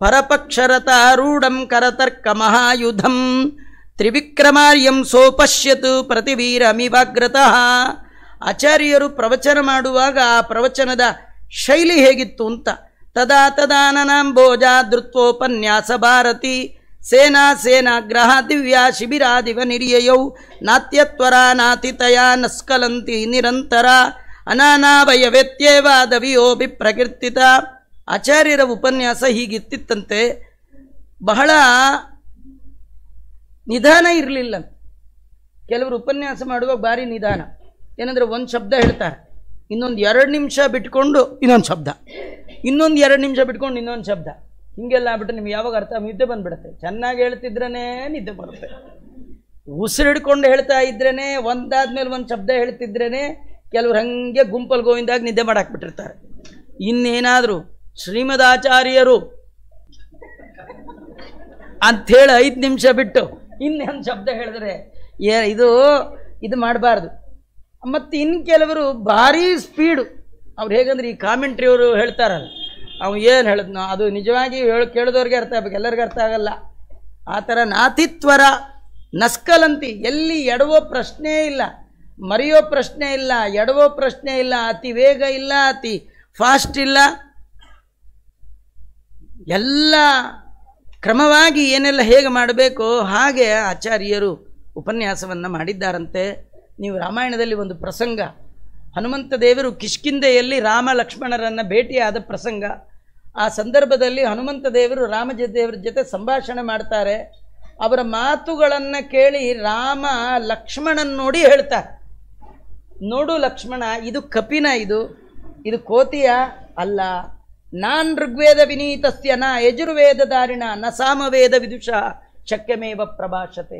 ಪರಪಕ್ಷರತಾರೂಢಂ ಕರತರ್ಕ ಮಹಾಯುಧಂ ತ್ರಿವಿಕ್ರಮಾರ್ಯಂ ಸೋಪಶ್ಯತು ಪ್ರತಿವೀರಮಿವಾಗ್ರತಃ. ಆಚಾರ್ಯರು ಪ್ರವಚನ ಮಾಡುವಾಗ ಆ ಪ್ರವಚನದ ಶೈಲಿ ಹೇಗಿತ್ತು ಅಂತ. ತದಾ ತದಾನನಾಂಬೋಜ ಧೃತ್ವೋಪನ್ಯಾಸ ಭಾರತಿ ಸೇನಾ ಸೇನಾಗ್ರಹ ದಿವ್ಯಾ ಶಿಬಿರಾದಿವ ನಿರ್ಯಯೌ ನಾತ್ಯತ್ವರ ನಾತಿತಯ ನಸ್ಕಲಂತಿ ನಿರಂತರ ಅನಾನಾವಯ ವ್ಯತ್ಯೇವಾದವಿಯೋಭಿ ಪ್ರಕೀರ್ತಿತ. ಆಚಾರ್ಯರ ಉಪನ್ಯಾಸ ಹೀಗಿತ್ತಿತ್ತಂತೆ. ಬಹಳ ನಿಧಾನ ಇರಲಿಲ್ಲ. ಕೆಲವರು ಉಪನ್ಯಾಸ ಮಾಡುವಾಗ ಭಾರಿ ನಿಧಾನ. ಏನಂದರೆ ಒಂದು ಶಬ್ದ ಹೇಳ್ತಾರೆ, ಇನ್ನೊಂದು 2 ನಿಮಿಷ ಬಿಟ್ಕೊಂಡು ಇನ್ನೊಂದು ಶಬ್ದ, ಇನ್ನೊಂದು 2 ನಿಮಿಷ ಬಿಟ್ಕೊಂಡು ಇನ್ನೊಂದು ಶಬ್ದ, ಹೀಗೆಲ್ಲ ಆಗ್ಬಿಟ್ಟು ನಿಮ್ಗೆ ಯಾವಾಗ ಅರ್ಥ ನಿದ್ದೆ ಬಂದುಬಿಡುತ್ತೆ. ಚೆನ್ನಾಗಿ ಹೇಳ್ತಿದ್ರೇ ನಿದ್ದೆ ಬರುತ್ತೆ. ಉಸಿರಿಡ್ಕೊಂಡು ಹೇಳ್ತಾ ಇದ್ರೇ ಒಂದಾದ್ಮೇಲೆ ಒಂದು ಶಬ್ದ ಹೇಳ್ತಿದ್ರೇ ಕೆಲವ್ರು ಹಾಗೆ ಗುಂಪಲ್ಲಿ ಗೋವಿಂದಾಗ ನಿದ್ದೆ ಮಾಡಾಕ್ಬಿಟ್ಟಿರ್ತಾರೆ. ಇನ್ನೇನಾದರೂ ಶ್ರೀಮದಾಚಾರ್ಯರು ಅಂಥೇಳಿ 5 ನಿಮಿಷ ಬಿಟ್ಟು ಇನ್ನೊಂದು ಶಬ್ದ ಹೇಳಿದ್ರೆ ಇದು ಮಾಡಬಾರ್ದು. ಮತ್ತು ಇನ್ನು ಕೆಲವರು ಭಾರೀ ಸ್ಪೀಡು. ಅವ್ರು ಹೇಗಂದ್ರೆ ಈ ಕಾಮೆಂಟ್ರಿಯವರು ಹೇಳ್ತಾರಲ್ಲ, ಅವ್ನು ಏನು ಹೇಳಿದ್ನೋ ಅದು ನಿಜವಾಗಿ ಕೇಳಿದವ್ರಿಗೆ ಅರ್ಥ ಆಗಬೇಕು, ಎಲ್ಲರಿಗೂ ಅರ್ಥ ಆಗಲ್ಲ. ಆ ಥರ ನಾತಿತ್ವರ ನಸ್ಕಲಂತಿ, ಎಲ್ಲಿ ಎಡವೋ ಪ್ರಶ್ನೆ ಇಲ್ಲ, ಮರೆಯೋ ಪ್ರಶ್ನೆ ಇಲ್ಲ, ಎಡವೋ ಪ್ರಶ್ನೆ ಇಲ್ಲ, ಅತಿ ವೇಗ ಇಲ್ಲ, ಅತಿ ಫಾಸ್ಟ್ ಇಲ್ಲ, ಎಲ್ಲ ಕ್ರಮವಾಗಿ ಏನೆಲ್ಲ ಹೇಗೆ ಮಾಡಬೇಕೋ ಹಾಗೆ ಆಚಾರ್ಯರು ಉಪನ್ಯಾಸವನ್ನು ಮಾಡಿದ್ದಾರಂತೆ. ನೀವು ರಾಮಾಯಣದಲ್ಲಿ ಒಂದು ಪ್ರಸಂಗ, ಹನುಮಂತ ದೇವರು ಕಿಷ್ಕಿಂಧೆಯಲ್ಲಿ ರಾಮ ಲಕ್ಷ್ಮಣರನ್ನು ಭೇಟಿಯಾದ ಪ್ರಸಂಗ. ಆ ಸಂದರ್ಭದಲ್ಲಿ ಹನುಮಂತ ದೇವರು ರಾಮದೇವರ ಜೊತೆ ಸಂಭಾಷಣೆ ಮಾಡ್ತಾರೆ. ಅವರ ಮಾತುಗಳನ್ನು ಕೇಳಿ ರಾಮ ಲಕ್ಷ್ಮಣನ್ ನೋಡಿ ಹೇಳ್ತಾರೆ, ನೋಡು ಲಕ್ಷ್ಮಣ, ಇದು ಕಪಿನ, ಇದು ಕೋತಿಯ ಅಲ್ಲ. ನಾನ್ ಋಗ್ವೇದ ವಿನೀತಸ್ಯ ನ ಯಜುರ್ವೇದ ಧಾರಿಣ ನ ಸಾಮವೇದ ವಿದುಷ ಶಕ್ಯಮೇವ ಪ್ರಭಾಷತೆ.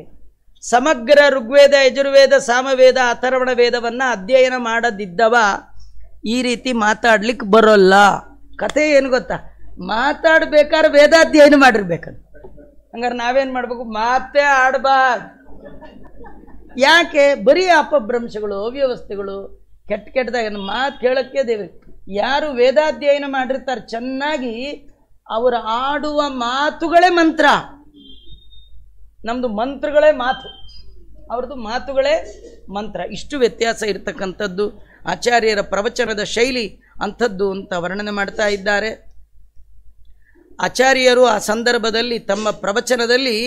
ಸಮಗ್ರ ಋಗ್ವೇದ ಯಜುರ್ವೇದ ಸಾಮವೇದ ಅಥರ್ವಣ ವೇದವನ್ನು ಅಧ್ಯಯನ ಮಾಡದಿದ್ದವ ಈ ರೀತಿ ಮಾತಾಡ್ಲಿಕ್ಕೆ ಬರೋಲ್ಲ. ಕಥೆ ಏನು ಗೊತ್ತಾ, ಮಾತಾಡ್ಬೇಕಾದ್ರೆ ವೇದಾಧ್ಯಯನ ಮಾಡಿರ್ಬೇಕಂತ. ಹಂಗಾರೆ ನಾವೇನು ಮಾಡಬೇಕು, ಮಾತೇ ಆಡಬಾರ್ದು. ಯಾಕೆ? ಬರೀ ಅಪಭ್ರಂಶಗಳು, ಅವ್ಯವಸ್ಥೆಗಳು, ಕೆಟ್ಟದಾಗ ಮಾತು ಕೇಳೋಕ್ಕೆ ದೇವರಿಗೆ. ಯಾರು ವೇದಾಧ್ಯಯನ ಮಾಡಿರ್ತಾರೆ ಚೆನ್ನಾಗಿ, ಅವರು ಆಡುವ ಮಾತುಗಳೇ ಮಂತ್ರ. ನಮ್ಮದು ಮಂತ್ರಗಳೇ ಮಾತು, ಅವ್ರದ್ದು ಮಾತುಗಳೇ ಮಂತ್ರ. ಇಷ್ಟು ವ್ಯತ್ಯಾಸ ಇರತಕ್ಕಂಥದ್ದು ಆಚಾರ್ಯರ ಪ್ರವಚನದ ಶೈಲಿ ಅಂಥದ್ದು ಅಂತ ವರ್ಣನೆ ಮಾಡ್ತಾ ಇದ್ದಾರೆ. ಆಚಾರ್ಯರು ಆ ಸಂದರ್ಭದಲ್ಲಿ ತಮ್ಮ ಪ್ರವಚನದಲ್ಲಿ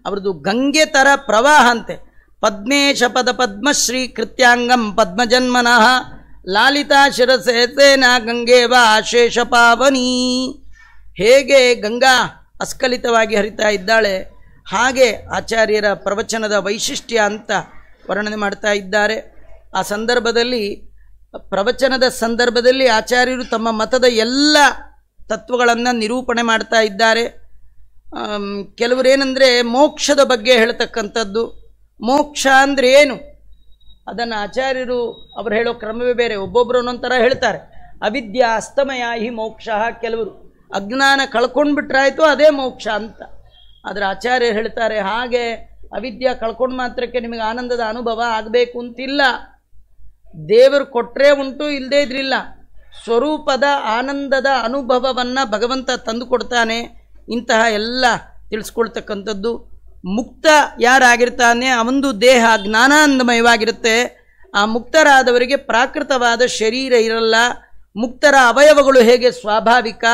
ಅವ್ರದ್ದು ಗಂಗೆ ಥರ ಪ್ರವಾಹ ಅಂತೆ. ಪದ್ಮೇಶ ಪದ ಪದ್ಮಶ್ರೀ ಕೃತ್ಯಾಂಗಂ ಪದ್ಮಜನ್ಮನಃ ಲಾಲಿತಾ ಶಿರಸೇನ ಗಂಗೇವ ಆಶೇಷ ಪಾವನಿ. ಹೇಗೆ ಗಂಗಾ ಅಸ್ಖಲಿತವಾಗಿ ಹರಿತಾ ಇದ್ದಾಳೆ ಹಾಗೆ ಆಚಾರ್ಯರ ಪ್ರವಚನದ ವೈಶಿಷ್ಟ್ಯ ಅಂತ ವರ್ಣನೆ ಮಾಡ್ತಾ ಇದ್ದಾರೆ. ಆ ಸಂದರ್ಭದಲ್ಲಿ ಪ್ರವಚನದ ಸಂದರ್ಭದಲ್ಲಿ ಆಚಾರ್ಯರು ತಮ್ಮ ಮತದ ಎಲ್ಲ ತತ್ವಗಳನ್ನು ನಿರೂಪಣೆ ಮಾಡ್ತಾ ಇದ್ದಾರೆ. ಕೆಲವರೇನೆಂದರೆ ಮೋಕ್ಷದ ಬಗ್ಗೆ ಹೇಳ್ತಕ್ಕಂಥದ್ದು. ಮೋಕ್ಷ ಅಂದರೆ ಏನು ಅದನ್ನು ಆಚಾರ್ಯರು ಅವರು ಹೇಳೋ ಕ್ರಮವೇ ಬೇರೆ. ಒಬ್ಬೊಬ್ಬರು ಒಂದೊಂಥರ ಹೇಳ್ತಾರೆ. ಅವಿದ್ಯಾ ಅಸ್ತಮಯ ಹಿ ಮೋಕ್ಷ, ಕೆಲವರು ಅಜ್ಞಾನ ಕಳ್ಕೊಂಡ್ಬಿಟ್ರಾಯ್ತು ಅದೇ ಮೋಕ್ಷ ಅಂತ. ಆದರೆ ಆಚಾರ್ಯರು ಹೇಳ್ತಾರೆ ಹಾಗೆ ಅವಿದ್ಯಾ ಕಳ್ಕೊಂಡು ಮಾತ್ರಕ್ಕೆ ನಿಮಗೆ ಆನಂದದ ಅನುಭವ ಆಗಬೇಕು ಅಂತಿಲ್ಲ. ದೇವರು ಕೊಟ್ಟರೆ ಉಂಟು, ಇಲ್ಲದೇ ಇದ್ರಿಲ್ಲ. ಸ್ವರೂಪದ ಆನಂದದ ಅನುಭವವನ್ನು ಭಗವಂತ ತಂದು ಕೊಡ್ತಾನೆ. ಇಂತಹ ಎಲ್ಲ ತಿಳಿಸ್ಕೊಳ್ತಕ್ಕಂಥದ್ದು. ಮುಕ್ತ ಯಾರಾಗಿರ್ತಾನೆ ಅವನದು ದೇಹ ಜ್ಞಾನಾನಂದಮಯವಾಗಿರುತ್ತೆ. ಆ ಮುಕ್ತರಾದವರಿಗೆ ಪ್ರಾಕೃತವಾದ ಶರೀರ ಇರಲ್ಲ. ಮುಕ್ತರ ಅವಯವಗಳು ಹೇಗೆ ಸ್ವಾಭಾವಿಕ,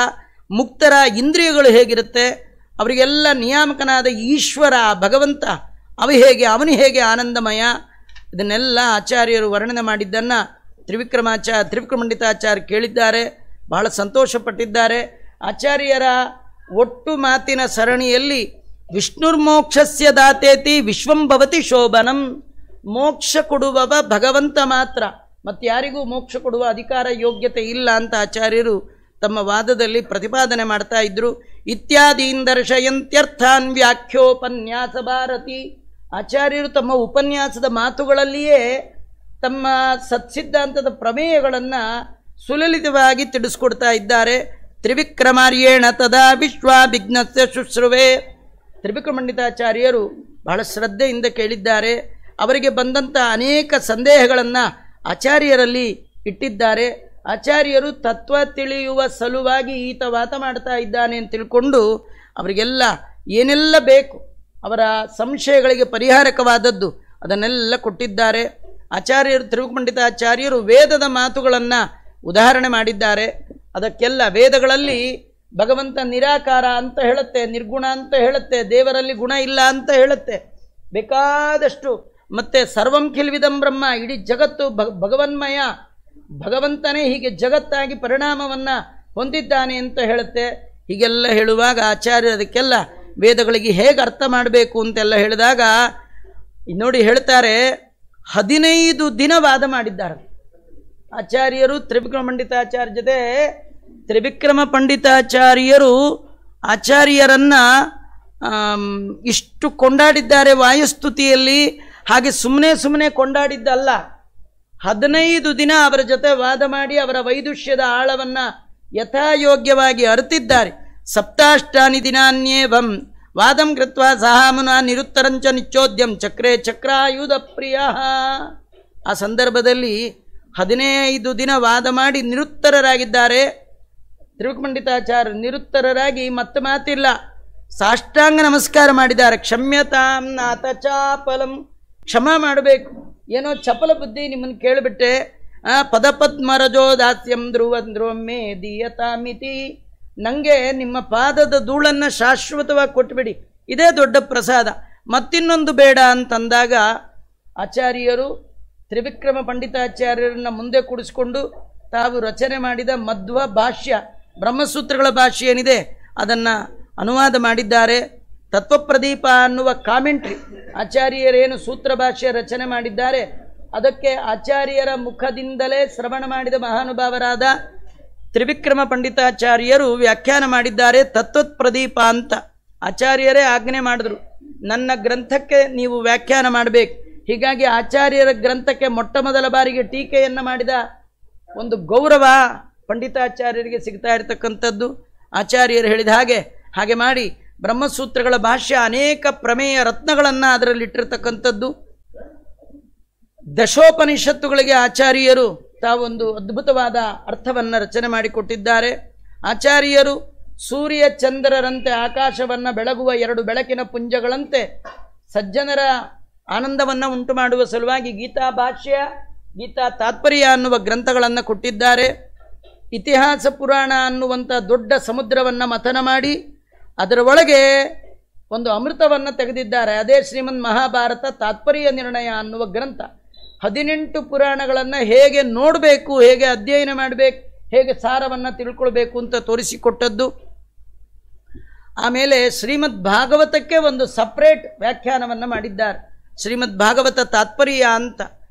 ಮುಕ್ತರ ಇಂದ್ರಿಯಗಳು ಹೇಗಿರುತ್ತೆ, ಅವರಿಗೆಲ್ಲ ನಿಯಾಮಕನಾದ ಈಶ್ವರ ಭಗವಂತ ಅವನು ಹೇಗೆ ಆನಂದಮಯ, ಇದನ್ನೆಲ್ಲ ಆಚಾರ್ಯರು ವರ್ಣನೆ ಮಾಡಿದ್ದನ್ನು ತ್ರಿವಿಕ್ರಮಂಡಿತಾಚಾರ್ಯ ಕೇಳಿದ್ದಾರೆ, ಬಹಳ ಸಂತೋಷಪಟ್ಟಿದ್ದಾರೆ. ಆಚಾರ್ಯರ ಒಟ್ಟು ಮಾತಿನ ಸರಣಿಯಲ್ಲಿ ವಿಷ್ಣುರ್ಮೋಕ್ಷಸ್ಯ ದಾತೇತಿ ವಿಶ್ವಂ ಭವತಿ ಶೋಭನಂ. ಮೋಕ್ಷ ಕೊಡುವವ ಭಗವಂತ ಮಾತ್ರ, ಮತ್ತಾರಿಗೂ ಮೋಕ್ಷ ಕೊಡುವ ಅಧಿಕಾರ ಯೋಗ್ಯತೆ ಇಲ್ಲ ಅಂತ ಆಚಾರ್ಯರು ತಮ್ಮ ವಾದದಲ್ಲಿ ಪ್ರತಿಪಾದನೆ ಮಾಡ್ತಾ ಇದ್ರು. ಇತ್ಯಾದೀನ್ ದರ್ಶಯಂತ್ಯರ್ಥಾನ್ ವ್ಯಾಖ್ಯೋಪನ್ಯಾಸ ಭಾರತಿ. ಆಚಾರ್ಯರು ತಮ್ಮ ಉಪನ್ಯಾಸದ ಮಾತುಗಳಲ್ಲಿಯೇ ತಮ್ಮ ಸತ್ಸಿದ್ಧಾಂತದ ಪ್ರಮೇಯಗಳನ್ನು ಸುಲಲಿತವಾಗಿ ತಿಳಿಸ್ಕೊಡ್ತಾ ಇದ್ದಾರೆ. ತ್ರಿವಿಕ್ರಮಾರ್ಯೇಣ ತದಾ ವಿಶ್ವಾಭಿಘ್ನಸ್ಯ ಶುಶ್ರುವೆ. ತ್ರಿವಿಕ್ರಮಂಡಿತಾಚಾರ್ಯರು ಬಹಳ ಶ್ರದ್ಧೆಯಿಂದ ಕೇಳಿದ್ದಾರೆ. ಅವರಿಗೆ ಬಂದಂಥ ಅನೇಕ ಸಂದೇಹಗಳನ್ನು ಆಚಾರ್ಯರಲ್ಲಿ ಇಟ್ಟಿದ್ದಾರೆ. ಆಚಾರ್ಯರು ತತ್ವ ತಿಳಿಯುವ ಸಲುವಾಗಿ ಈತ ವಾತ ಮಾಡ್ತಾ ಇದ್ದಾನೆ ಅಂತ ತಿಳ್ಕೊಂಡು ಅವರಿಗೆಲ್ಲ ಏನೆಲ್ಲ ಬೇಕು ಅವರ ಸಂಶಯಗಳಿಗೆ ಪರಿಹಾರಕವಾದದ್ದು ಅದನ್ನೆಲ್ಲ ಕೊಟ್ಟಿದ್ದಾರೆ. ಆಚಾರ್ಯರು ತ್ರಿವಿಕ್ರಮಪಂಡಿತಾಚಾರ್ಯರು ವೇದದ ಮಾತುಗಳನ್ನು ಉದಾಹರಣೆ ಮಾಡಿದ್ದಾರೆ. ಅದಕ್ಕೆಲ್ಲ ವೇದಗಳಲ್ಲಿ ಭಗವಂತ ನಿರಾಕಾರ ಅಂತ ಹೇಳುತ್ತೆ, ನಿರ್ಗುಣ ಅಂತ ಹೇಳುತ್ತೆ, ದೇವರಲ್ಲಿ ಗುಣ ಇಲ್ಲ ಅಂತ ಹೇಳುತ್ತೆ, ಬೇಕಾದಷ್ಟು. ಮತ್ತು ಸರ್ವಂ ಖಿಲ್ವಿದಂ ಬ್ರಹ್ಮ, ಇಡೀ ಜಗತ್ತು ಭಗವನ್ಮಯ, ಭಗವಂತನೇ ಹೀಗೆ ಜಗತ್ತಾಗಿ ಪರಿಣಾಮವನ್ನು ಹೊಂದಿದ್ದಾನೆ ಅಂತ ಹೇಳುತ್ತೆ. ಹೀಗೆಲ್ಲ ಹೇಳುವಾಗ ಆಚಾರ್ಯ ಅದಕ್ಕೆಲ್ಲ ವೇದಗಳಿಗೆ ಹೇಗೆ ಅರ್ಥ ಮಾಡಬೇಕು ಅಂತೆಲ್ಲ ಹೇಳಿದಾಗ ನೋಡಿ ಹೇಳ್ತಾರೆ, 15 ದಿನ ವಾದ ಮಾಡಿದ್ದಾರೆ ಆಚಾರ್ಯರು ತ್ರಿವಿಕ್ರಮ ಪಂಡಿತಾಚಾರ್ಯ ಜೊತೆ. ತ್ರಿವಿಕ್ರಮ ಪಂಡಿತಾಚಾರ್ಯರು ಆಚಾರ್ಯರನ್ನು ಇಷ್ಟು ಕೊಂಡಾಡಿದ್ದಾರೆ ವಾಯುಸ್ತುತಿಯಲ್ಲಿ. ಹಾಗೆ ಸುಮ್ಮನೆ ಕೊಂಡಾಡಿದ್ದಲ್ಲ, 15 ದಿನ ಅವರ ಜೊತೆ ವಾದ ಮಾಡಿ ಅವರ ವೈದುಷ್ಯದ ಆಳವನ್ನು ಯಥಾಯೋಗ್ಯವಾಗಿ ಅರಿತಿದ್ದಾರೆ. ಸಪ್ತಾಷ್ಟಾನಿ ದಿನಾನ್ಯೇವಂ ವಾದಂ ಕೃತ್ವಾ ಸಹಾಮುನ ನಿರುತ್ತರಂಚ ನಿಚ್ಚೋದ್ಯಂ ಚಕ್ರೇ ಚಕ್ರಾಯುಧ ಪ್ರಿಯ. ಆ ಸಂದರ್ಭದಲ್ಲಿ 15 ದಿನ ವಾದ ಮಾಡಿ ನಿರುತ್ತರರಾಗಿದ್ದಾರೆ ತ್ರಿವಿಕ್ರಮಪಂಡಿತಾಚಾರ್ಯರು. ನಿರುತ್ತರರಾಗಿ ಮತ್ತೆ ಮಾತಿಲ್ಲ, ಸಾಷ್ಟಾಂಗ ನಮಸ್ಕಾರ ಮಾಡಿದ್ದಾರೆ. ಕ್ಷಮ್ಯತಾಂ ನಾಥ ಚಾಪಲಂ, ಕ್ಷಮ ಮಾಡಬೇಕು, ಏನೋ ಚಪಲ ಬುದ್ಧಿ ನಿಮ್ಮನ್ನು ಕೇಳಿಬಿಟ್ಟೆ. ಪದಪದ್ಮರಜೋ ದಾಸ್ಯಂ ಧ್ರುವಮೇ ದೀಯತಾಮಿತಿ, ನನಗೆ ನಿಮ್ಮ ಪಾದದ ಧೂಳನ್ನು ಶಾಶ್ವತವಾಗಿ ಕೊಟ್ಟುಬಿಡಿ, ಇದೇ ದೊಡ್ಡ ಪ್ರಸಾದ, ಮತ್ತಿನ್ನೊಂದು ಬೇಡ ಅಂತಂದಾಗ ಆಚಾರ್ಯರು ತ್ರಿವಿಕ್ರಮ ಪಂಡಿತಾಚಾರ್ಯರನ್ನು ಮುಂದೆ ಕೂಡಿಸ್ಕೊಂಡು ತಾವು ರಚನೆ ಮಾಡಿದ ಮಧ್ವ ಭಾಷ್ಯ, ಬ್ರಹ್ಮಸೂತ್ರಗಳ ಭಾಷ್ಯ ಏನಿದೆ ಅದನ್ನು ಅನುವಾದ ಮಾಡಿದ್ದಾರೆ. ತತ್ವಪ್ರದೀಪ ಅನ್ನುವ ಕಾಮೆಂಟ್ರಿ, ಆಚಾರ್ಯರೇನು ಸೂತ್ರ ಭಾಷ್ಯ ರಚನೆ ಮಾಡಿದ್ದಾರೆ ಅದಕ್ಕೆ ಆಚಾರ್ಯರ ಮುಖದಿಂದಲೇ ಶ್ರವಣ ಮಾಡಿದ ಮಹಾನುಭಾವರಾದ ತ್ರಿವಿಕ್ರಮ ಪಂಡಿತಾಚಾರ್ಯರು ವ್ಯಾಖ್ಯಾನ ಮಾಡಿದ್ದಾರೆ. ತತ್ವಪ್ರದೀಪ ಅಂತ ಆಚಾರ್ಯರೇ ಆಜ್ಞೆ ಮಾಡಿದ್ರು, ನನ್ನ ಗ್ರಂಥಕ್ಕೆ ನೀವು ವ್ಯಾಖ್ಯಾನ ಮಾಡಬೇಕು. ಹೀಗಾಗಿ ಆಚಾರ್ಯರ ಗ್ರಂಥಕ್ಕೆ ಮೊಟ್ಟ ಮೊದಲ ಬಾರಿಗೆ ಟೀಕೆಯನ್ನು ಮಾಡಿದ ಒಂದು ಗೌರವ ಪಂಡಿತಾಚಾರ್ಯರಿಗೆ ಸಿಗ್ತಾ ಇರತಕ್ಕಂಥದ್ದು. ಆಚಾರ್ಯರು ಹೇಳಿದ ಹಾಗೆ ಮಾಡಿ ಬ್ರಹ್ಮಸೂತ್ರಗಳ ಭಾಷ್ಯ ಅನೇಕ ಪ್ರಮೇಯ ರತ್ನಗಳನ್ನು ಅದರಲ್ಲಿಟ್ಟಿರ್ತಕ್ಕಂಥದ್ದು. ದಶೋಪನಿಷತ್ತುಗಳಿಗೆ ಆಚಾರ್ಯರು ತಾವೊಂದು ಅದ್ಭುತವಾದ ಅರ್ಥವನ್ನು ರಚನೆ ಮಾಡಿಕೊಟ್ಟಿದ್ದಾರೆ. ಆಚಾರ್ಯರು ಸೂರ್ಯ ಚಂದ್ರರಂತೆ ಆಕಾಶವನ್ನು ಬೆಳಗುವ 2 ಬೆಳಕಿನ ಪುಂಜಗಳಂತೆ ಸಜ್ಜನರ ಆನಂದವನ್ನು ಉಂಟು ಮಾಡುವ ಸಲುವಾಗಿ ಗೀತಾ ಭಾಷ್ಯ, ಗೀತಾ ತಾತ್ಪರ್ಯ ಅನ್ನುವ ಗ್ರಂಥಗಳನ್ನು ಕೊಟ್ಟಿದ್ದಾರೆ. ಇತಿಹಾಸ ಪುರಾಣ ಅನ್ನುವಂಥ ದೊಡ್ಡ ಸಮುದ್ರವನ್ನು ಮಥನ ಮಾಡಿ ಅದರ ಒಳಗೆ ಒಂದು ಅಮೃತವನ್ನು ತೆಗೆದಿದ್ದಾರೆ. ಅದೇ ಶ್ರೀಮನ್ ಮಹಾಭಾರತ ತಾತ್ಪರ್ಯ ನಿರ್ಣಯ ಅನ್ನುವ ಗ್ರಂಥ. 18 ಪುರಾಣಗಳನ್ನು ಹೇಗೆ ನೋಡಬೇಕು, ಹೇಗೆ ಅಧ್ಯಯನ ಮಾಡಬೇಕು, ಹೇಗೆ ಸಾರವನ್ನು ತಿಳ್ಕೊಳ್ಬೇಕು ಅಂತ ತೋರಿಸಿಕೊಟ್ಟದ್ದು. ಆಮೇಲೆ ಶ್ರೀಮದ್ ಭಾಗವತಕ್ಕೆ ಒಂದು ಸಪ್ರೇಟ್ ವ್ಯಾಖ್ಯಾನವನ್ನು ಮಾಡಿದ್ದಾರೆ, ಶ್ರೀಮದ್ ಭಾಗವತ ತಾತ್ಪರ್ಯ ಅಂತ.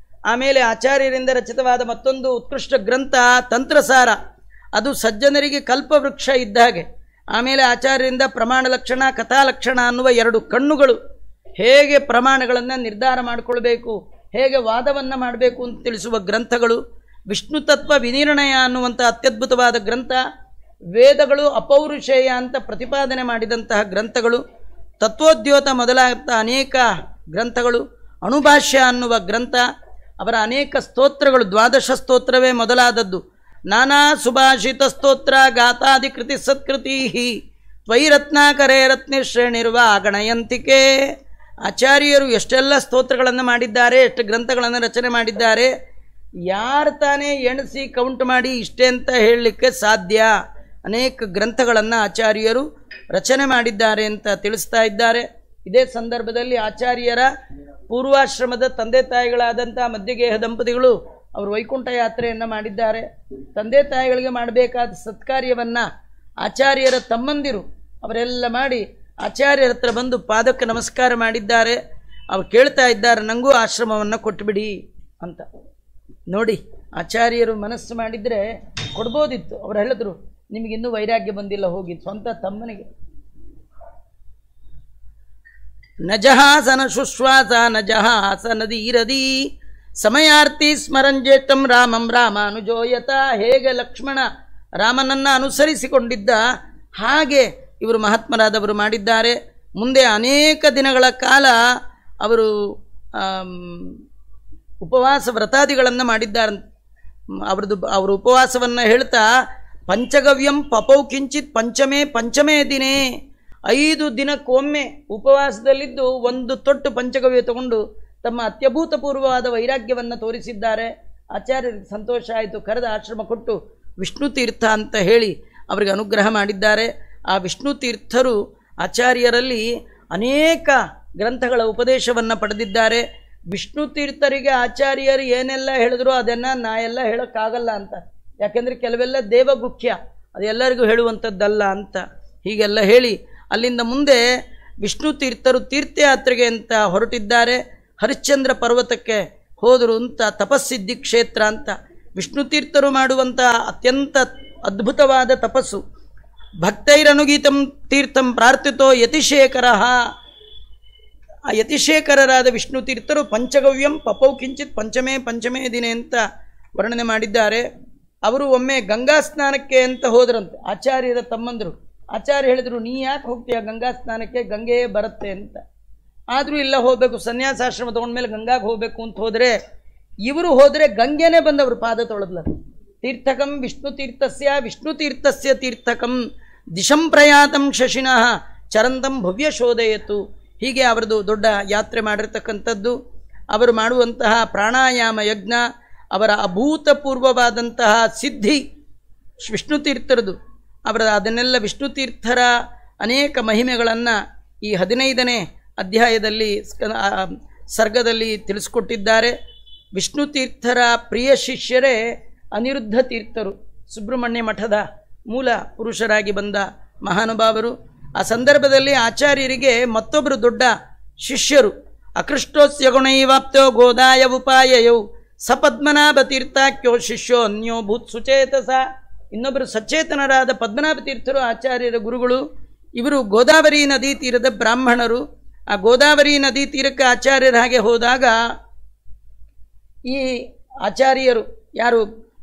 ಆಮೇಲೆ ಆಚಾರ್ಯರಿಂದ ರಚಿತವಾದ ಮತ್ತೊಂದು ಉತ್ಕೃಷ್ಟ ಗ್ರಂಥ ತಂತ್ರಸಾರ, ಅದು ಸಜ್ಜನರಿಗೆ ಕಲ್ಪವೃಕ್ಷ ಇದ್ದ ಹಾಗೆ. ಆಮೇಲೆ ಆಚಾರ್ಯರಿಂದ ಪ್ರಮಾಣ ಲಕ್ಷಣ, ಕಥಾಲಕ್ಷಣ ಅನ್ನುವ 2 ಕಣ್ಣುಗಳು, ಹೇಗೆ ಪ್ರಮಾಣಗಳನ್ನು ನಿರ್ಧಾರ ಮಾಡಿಕೊಳ್ಬೇಕು, ಹೇಗೆ ವಾದವನ್ನು ಮಾಡಬೇಕು ಅಂತ ತಿಳಿಸುವ ಗ್ರಂಥಗಳು. ವಿಷ್ಣು ತತ್ವ ವಿನಿರ್ಣಯ ಅನ್ನುವಂಥ ಅತ್ಯದ್ಭುತವಾದ ಗ್ರಂಥ. ವೇದಗಳು ಅಪೌರುಷೇಯ ಅಂತ ಪ್ರತಿಪಾದನೆ ಮಾಡಿದಂತಹ ಗ್ರಂಥಗಳು. ತತ್ವೋದ್ಯೋತ ಮೊದಲಾದ ಅನೇಕ ಗ್ರಂಥಗಳು. ಅಣುಭಾಷ್ಯ ಅನ್ನುವ ಗ್ರಂಥ. ಅವರ ಅನೇಕ ಸ್ತೋತ್ರಗಳು, 12 ಸ್ತೋತ್ರವೇ ಮೊದಲಾದದ್ದು. ನಾನಾ ಸುಭಾಷಿತ ಸ್ತೋತ್ರ ಗಾತಾದಿಕೃತಿ ಸತ್ಕೃತಿ ತ್ವಯಿ ರತ್ನಾಕರೇ ರತ್ನಶ್ರೇಣಿರುವ ಗಣಯಂತಿಕೆ. ಆಚಾರ್ಯರು ಎಷ್ಟೆಲ್ಲ ಸ್ತೋತ್ರಗಳನ್ನು ಮಾಡಿದ್ದಾರೆ, ಎಷ್ಟು ಗ್ರಂಥಗಳನ್ನು ರಚನೆ ಮಾಡಿದ್ದಾರೆ, ಯಾರು ತಾನೇ ಎಣಿಸಿ ಕೌಂಟ್ ಮಾಡಿ ಇಷ್ಟೇ ಅಂತ ಹೇಳಲಿಕ್ಕೆ ಸಾಧ್ಯ. ಅನೇಕ ಗ್ರಂಥಗಳನ್ನು ಆಚಾರ್ಯರು ರಚನೆ ಮಾಡಿದ್ದಾರೆ ಅಂತ ತಿಳಿಸ್ತಾ ಇದ್ದಾರೆ. ಇದೇ ಸಂದರ್ಭದಲ್ಲಿ ಆಚಾರ್ಯರ ಪೂರ್ವಾಶ್ರಮದ ತಂದೆ ತಾಯಿಗಳಾದಂಥ ಮಧ್ಯಗೇಹ ದಂಪತಿಗಳು ಅವರು ವೈಕುಂಠ ಯಾತ್ರೆಯನ್ನು ಮಾಡಿದ್ದಾರೆ. ತಂದೆ ತಾಯಿಗಳಿಗೆ ಮಾಡಬೇಕಾದ ಸತ್ಕಾರ್ಯವನ್ನು ಆಚಾರ್ಯರ ತಮ್ಮಂದಿರು ಅವರೆಲ್ಲ ಮಾಡಿ ಆಚಾರ್ಯರ ಹತ್ರ ಬಂದು ಪಾದಕ್ಕೆ ನಮಸ್ಕಾರ ಮಾಡಿದ್ದಾರೆ. ಅವ್ರು ಕೇಳ್ತಾ ಇದ್ದಾರೆ, ನನಗೂ ಆಶ್ರಮವನ್ನು ಕೊಟ್ಟುಬಿಡಿ ಅಂತ. ನೋಡಿ, ಆಚಾರ್ಯರು ಮನಸ್ಸು ಮಾಡಿದರೆ ಕೊಡ್ಬೋದಿತ್ತು. ಅವ್ರು ಹೇಳಿದ್ರು, ನಿಮಗಿನ್ನೂ ವೈರಾಗ್ಯ ಬಂದಿಲ್ಲ, ಹೋಗಿ ಸ್ವಂತ ತಮ್ಮನಿಗೆ. ನಜಹಾಸನ ಶುಶ್ವಾಸ ನಜಹಾಸನದೀರದಿ ಸಮಯಾರ್ಥಿ ಸ್ಮರಂಜೇತಂ ರಾಮಂ ರಾಮಾನುಜೋಯತ. ಹೇಗೆ ಲಕ್ಷ್ಮಣ ರಾಮನನ್ನು ಅನುಸರಿಸಿಕೊಂಡಿದ್ದ ಹಾಗೆ ಇವರು ಮಹಾತ್ಮರಾದವರು ಮಾಡಿದ್ದಾರೆ. ಮುಂದೆ ಅನೇಕ ದಿನಗಳ ಕಾಲ ಅವರು ಉಪವಾಸ ವ್ರತಾದಿಗಳನ್ನು ಮಾಡಿದ್ದಾರಂತೆ. ಅವರ ಉಪವಾಸವನ್ನು ಹೇಳ್ತಾ ಪಂಚಗವ್ಯಂ ಪಪೌ ಕಿಂಚಿತ್ ಪಂಚಮೇ ದಿನೇ 5 ದಿನಕ್ಕೊಮ್ಮೆ ಉಪವಾಸದಲ್ಲಿದ್ದು 1 ತೊಟ್ಟು ಪಂಚಗವ್ಯ ತಗೊಂಡು ತಮ್ಮ ಅತ್ಯಭೂತಪೂರ್ವವಾದ ವೈರಾಗ್ಯವನ್ನು ತೋರಿಸಿದ್ದಾರೆ. ಆಚಾರ್ಯರಿಗೆ ಸಂತೋಷ ಆಯಿತು. ಕರೆದ ಆಶ್ರಮ ಕೊಟ್ಟು ವಿಷ್ಣು ತೀರ್ಥ ಅಂತ ಹೇಳಿ ಅವರಿಗೆ ಅನುಗ್ರಹ ಮಾಡಿದ್ದಾರೆ. ಆ ವಿಷ್ಣು ತೀರ್ಥರು ಆಚಾರ್ಯರಲ್ಲಿ ಅನೇಕ ಗ್ರಂಥಗಳ ಉಪದೇಶವನ್ನು ಪಡೆದಿದ್ದಾರೆ. ವಿಷ್ಣು ತೀರ್ಥರಿಗೆ ಆಚಾರ್ಯರು ಏನೆಲ್ಲ ಹೇಳಿದ್ರು ಅದನ್ನು ನಾ ಎಲ್ಲ ಹೇಳೋಕ್ಕಾಗಲ್ಲ ಅಂತ, ಯಾಕೆಂದರೆ ಕೆಲವೆಲ್ಲ ದೇವಗುಖ್ಯ, ಅದೆಲ್ಲರಿಗೂ ಹೇಳುವಂಥದ್ದಲ್ಲ ಅಂತ ಹೀಗೆಲ್ಲ ಹೇಳಿ ಅಲ್ಲಿಂದ ಮುಂದೆ ವಿಷ್ಣು ತೀರ್ಥರು ತೀರ್ಥಯಾತ್ರೆಗೆ ಅಂತ ಹೊರಟಿದ್ದಾರೆ. ಹರಿಶ್ಚಂದ್ರ ಪರ್ವತಕ್ಕೆ ಹೋದರು ಅಂತ, ತಪಸ್ಸಿದ್ಧಿ ಕ್ಷೇತ್ರ ಅಂತ. ವಿಷ್ಣು ತೀರ್ಥರು ಮಾಡುವಂಥ ಅತ್ಯಂತ ಅದ್ಭುತವಾದ ತಪಸ್ಸು. ಭಕ್ತೈರನುಗೀತಂ ತೀರ್ಥಂ ಪ್ರಾರ್ಥಿತೋ ಯತಿಶೇಖರ. ಆ ಯತಿಶೇಖರರಾದ ವಿಷ್ಣು ತೀರ್ಥರು ಪಂಚಗವ್ಯಂ ಪಪೌ ಕಿಂಚಿತ್ ಪಂಚಮೇ ದಿನೇ ಅಂತ ವರ್ಣನೆ ಮಾಡಿದ್ದಾರೆ. ಅವರು ಒಮ್ಮೆ ಗಂಗಾ ಸ್ನಾನಕ್ಕೆ ಅಂತ ಹೋದ್ರಂತೆ, ಆಚಾರ್ಯರ ತಮ್ಮಂದರು. ಆಚಾರ್ಯ ಹೇಳಿದರು, ನೀ ಯಾಕೆ ಹೋಗ್ತೀಯ ಗಂಗಾ ಸ್ನಾನಕ್ಕೆ, ಗಂಗೆಯೇ ಬರುತ್ತೆ ಅಂತ. ಆದರೂ ಇಲ್ಲ, ಹೋಗಬೇಕು, ಸನ್ಯಾಸಾಶ್ರಮ ತೊಗೊಂಡ್ಮೇಲೆ ಗಂಗಾಗೆ ಹೋಗಬೇಕು ಅಂತ ಹೋದರೆ, ಇವರು ಹೋದರೆ ಗಂಗೆನೇ ಬಂದವರು ಪಾದ ತೊಳೆದ್ಲ. ತೀರ್ಥಕಂ ವಿಷ್ಣು ತೀರ್ಥಸ್ಯ ತೀರ್ಥಕಂ ದಿಶಂ ಪ್ರಯಾತಂ ಶಶಿನಃ ಚರಂತಂ ಭವ್ಯ ಶೋಧಯತು. ಹೀಗೆ ಅವರದು ದೊಡ್ಡ ಯಾತ್ರೆ ಮಾಡಿರ್ತಕ್ಕಂಥದ್ದು. ಅವರು ಮಾಡುವಂತಹ ಪ್ರಾಣಾಯಾಮ ಯಜ್ಞ, ಅವರ ಅಭೂತಪೂರ್ವವಾದಂತಹ ಸಿದ್ಧಿ ವಿಷ್ಣು ತೀರ್ಥರದು. ಅದನ್ನೆಲ್ಲ ವಿಷ್ಣು ತೀರ್ಥರ ಅನೇಕ ಮಹಿಮೆಗಳನ್ನು ಈ 15ನೇ ಅಧ್ಯಾಯದಲ್ಲಿ ಸರ್ಗದಲ್ಲಿ ತಿಳಿಸ್ಕೊಟ್ಟಿದ್ದಾರೆ. ವಿಷ್ಣು ತೀರ್ಥರ ಪ್ರಿಯ ಶಿಷ್ಯರೇ ಅನಿರುದ್ಧ ತೀರ್ಥರು, ಸುಬ್ರಹ್ಮಣ್ಯ ಮಠದ ಮೂಲ ಪುರುಷರಾಗಿ ಬಂದ ಮಹಾನುಭಾವರು. ಆ ಸಂದರ್ಭದಲ್ಲಿ ಆಚಾರ್ಯರಿಗೆ ಮತ್ತೊಬ್ಬರು ದೊಡ್ಡ ಶಿಷ್ಯರು ಅಕೃಷ್ಟೋಸ್ಯ ಗುಣೈವಾಪ್ತೋ ಗೋದಾಯ ಉಪಾಯಯೌ ಸಪದ್ಮನಾಭ ತೀರ್ಥಾಖ್ಯೋ ಶಿಷ್ಯೋ ಅನ್ಯೋ ಭೂತ್ ಸುಚೇತಸ. ಇನ್ನೊಬ್ಬರು ಸಚೇತನರಾದ ಪದ್ಮನಾಭ ತೀರ್ಥರು ಆಚಾರ್ಯರ ಗುರುಗಳು. ಇವರು ಗೋದಾವರಿ ನದಿ ತೀರದ ಬ್ರಾಹ್ಮಣರು. ಆ ಗೋದಾವರಿ ನದಿ ತೀರಕ್ಕೆ ಆಚಾರ್ಯರ ಹಾಗೆ ಹೋದಾಗ ಈ ಆಚಾರ್ಯರು ಯಾರು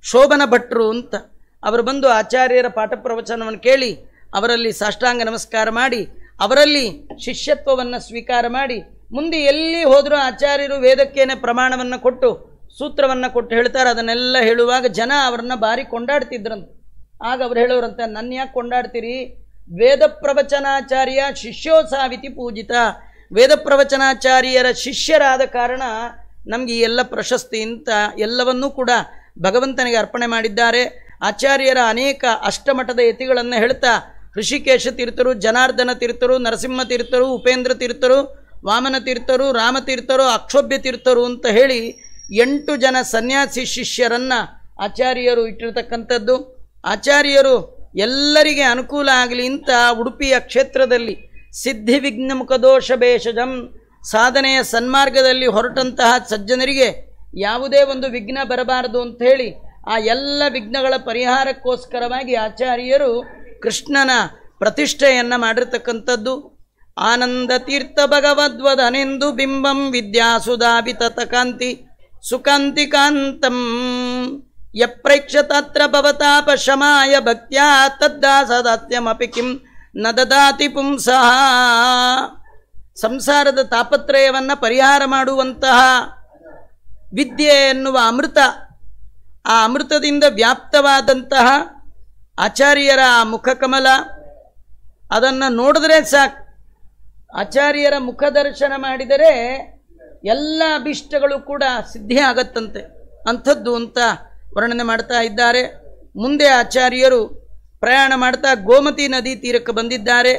ಶೋಭನ ಭಟ್ರು ಅಂತ ಅವರು ಬಂದು ಆಚಾರ್ಯರ ಪಾಠ ಪ್ರವಚನವನ್ನು ಕೇಳಿ ಅವರಲ್ಲಿ ಸಾಷ್ಟಾಂಗ ನಮಸ್ಕಾರ ಮಾಡಿ ಅವರಲ್ಲಿ ಶಿಷ್ಯತ್ವವನ್ನು ಸ್ವೀಕಾರ ಮಾಡಿ ಮುಂದೆ ಎಲ್ಲಿ ಹೋದರೂ ಆಚಾರ್ಯರು ವೇದಕ್ಕೇನೆ ಪ್ರಮಾಣವನ್ನು ಕೊಟ್ಟು ಸೂತ್ರವನ್ನು ಕೊಟ್ಟು ಹೇಳ್ತಾರೆ. ಅದನ್ನೆಲ್ಲ ಹೇಳುವಾಗ ಜನ ಅವರನ್ನು ಭಾರಿ ಕೊಂಡಾಡ್ತಿದ್ರಂತೆ. ಆಗ ಅವ್ರು ಹೇಳೋರಂತೆ, ನನ್ನ ಯಾಕೆ ಕೊಂಡಾಡ್ತೀರಿ, ವೇದ ಪ್ರವಚನಾಚಾರ್ಯ ಶಿಷ್ಯೋತ್ಸಾವಿತಿ ಪೂಜಿತ. ವೇದ ಪ್ರವಚನಾಚಾರ್ಯರ ಶಿಷ್ಯರಾದ ಕಾರಣ ನಮಗೆ ಈ ಎಲ್ಲ ಪ್ರಶಸ್ತಿ ಅಂತ ಎಲ್ಲವನ್ನೂ ಕೂಡ ಭಗವಂತನಿಗೆ ಅರ್ಪಣೆ ಮಾಡಿದ್ದಾರೆ. ಆಚಾರ್ಯರ ಅನೇಕ ಅಷ್ಟಮಠದ ಯತಿಗಳನ್ನು ಹೇಳ್ತಾ ಋಷಿಕೇಶ ತೀರ್ಥರು, ಜನಾರ್ದನ ತೀರ್ಥರು, ನರಸಿಂಹ ತೀರ್ಥರು, ಉಪೇಂದ್ರ ತೀರ್ಥರು, ವಾಮನ ತೀರ್ಥರು, ರಾಮತೀರ್ಥರು, ಅಕ್ಷೋಭ್ಯ ತೀರ್ಥರು ಅಂತ ಹೇಳಿ 8 ಜನ ಸನ್ಯಾಸಿ ಶಿಷ್ಯರನ್ನು ಆಚಾರ್ಯರು ಇಟ್ಟಿರ್ತಕ್ಕಂಥದ್ದು. ಆಚಾರ್ಯರು ಎಲ್ಲರಿಗೆ ಅನುಕೂಲ ಆಗಲಿ ಅಂತ ಉಡುಪಿಯ ಕ್ಷೇತ್ರದಲ್ಲಿ ಸಿದ್ಧಿ ವಿಘ್ನ ಮುಖದೋಷ ಭೇಷಜಂ, ಸಾಧನೆಯ ಸನ್ಮಾರ್ಗದಲ್ಲಿ ಹೊರಟಂತಹ ಸಜ್ಜನರಿಗೆ ಯಾವುದೇ ಒಂದು ವಿಘ್ನ ಬರಬಾರದು ಅಂತ ಹೇಳಿ ಆ ಎಲ್ಲ ವಿಘ್ನಗಳ ಪರಿಹಾರಕ್ಕೋಸ್ಕರವಾಗಿ ಆಚಾರ್ಯರು ಕೃಷ್ಣನ ಪ್ರತಿಷ್ಠೆಯನ್ನು ಮಾಡಿರ್ತಕ್ಕಂಥದ್ದು. ಆನಂದ ತೀರ್ಥ ಭಗವದ್ವದನೆಂದು ಬಿಂಬಂ ವಿದ್ಯಾಸುಧಾಭಿತತ ಕಾಂತಿ ಸುಕಾಂತಿಕಾಂತಂ ಯಪ್ರೇಕ್ಷತತ್ರ ಭವತಾಪ ಶಮಾಯ ಭಕ್ತ್ಯಾ ತದ್ದಾಸದಾತ್ಯಮಪಿ ಕಿಂ ನ ದದಾತಿ ಪುಂಸಃ. ಸಂಸಾರದ ತಾಪತ್ರಯವನ್ನು ಪರಿಹಾರ ಮಾಡುವಂತಹ ವಿದ್ಯೆ ಎನ್ನುವ ಅಮೃತ, ಆ ಅಮೃತದಿಂದ ವ್ಯಾಪ್ತವಾದಂತಹ ಆಚಾರ್ಯರ ಆ ಮುಖಕಮಲ, ಅದನ್ನು ನೋಡಿದ್ರೆ ಸಾಕು. ಆಚಾರ್ಯರ ಮುಖದರ್ಶನ ಮಾಡಿದರೆ ಎಲ್ಲ ಅಭಿಷ್ಟಗಳು ಕೂಡ ಸಿದ್ಧಿ ಆಗತ್ತಂತೆ, ಅಂಥದ್ದು ಅಂತ ವರ್ಣನೆ ಮಾಡ್ತಾ ಇದ್ದಾರೆ. ಮುಂದೆ ಆಚಾರ್ಯರು ಪ್ರಯಾಣ ಮಾಡ್ತಾ ಗೋಮತಿ ನದಿ ತೀರಕ್ಕೆ ಬಂದಿದ್ದಾರೆ.